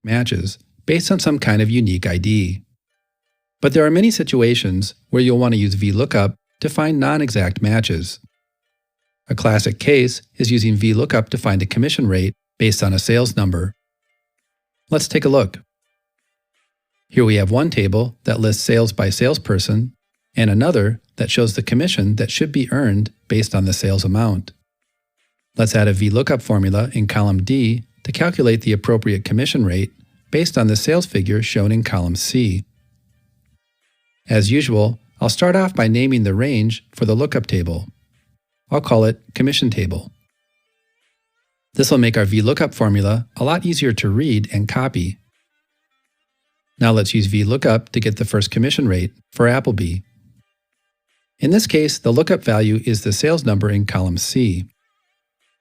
matches based on some kind of unique ID. But there are many situations where you'll want to use VLOOKUP to find non-exact matches. A classic case is using VLOOKUP to find a commission rate based on a sales number. Let's take a look. Here we have one table that lists sales by salesperson and another that shows the commission that should be earned based on the sales amount. Let's add a VLOOKUP formula in column D to calculate the appropriate commission rate based on the sales figure shown in column C. As usual, I'll start off by naming the range for the lookup table. I'll call it Commission Table. This will make our VLOOKUP formula a lot easier to read and copy. Now let's use VLOOKUP to get the first commission rate for Applebee. In this case, the lookup value is the sales number in column C.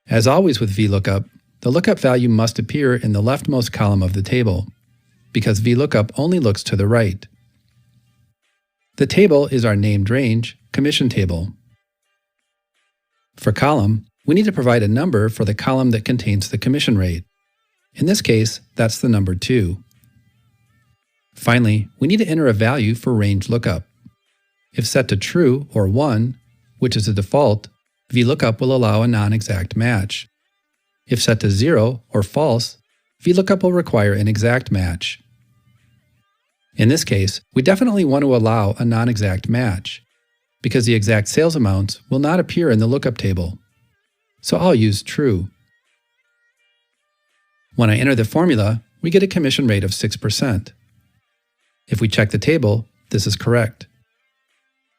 As always with VLOOKUP, the lookup value must appear in the leftmost column of the table, because VLOOKUP only looks to the right. The table is our named range, Commission Table. For column, we need to provide a number for the column that contains the commission rate. In this case, that's the number 2. Finally, we need to enter a value for range lookup. If set to true or 1, which is the default, VLOOKUP will allow a non-exact match. If set to 0 or false, VLOOKUP will require an exact match. In this case, we definitely want to allow a non-exact match, because the exact sales amounts will not appear in the lookup table. So I'll use true. When I enter the formula, we get a commission rate of 6%. If we check the table, this is correct.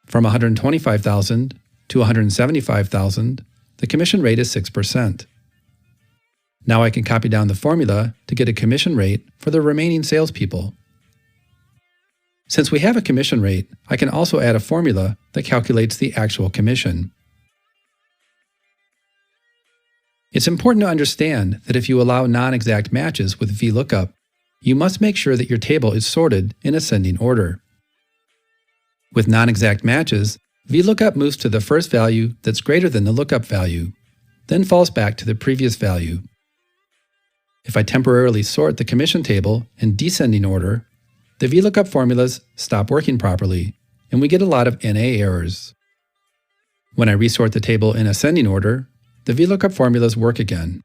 From $125,000 to $175,000, the commission rate is 6%. Now I can copy down the formula to get a commission rate for the remaining salespeople. Since we have a commission rate, I can also add a formula that calculates the actual commission. It's important to understand that if you allow non-exact matches with VLOOKUP, you must make sure that your table is sorted in ascending order. With non-exact matches, VLOOKUP moves to the first value that's greater than the lookup value, then falls back to the previous value. If I temporarily sort the commission table in descending order, the VLOOKUP formulas stop working properly, and we get a lot of NA errors. When I resort the table in ascending order, the VLOOKUP formulas work again.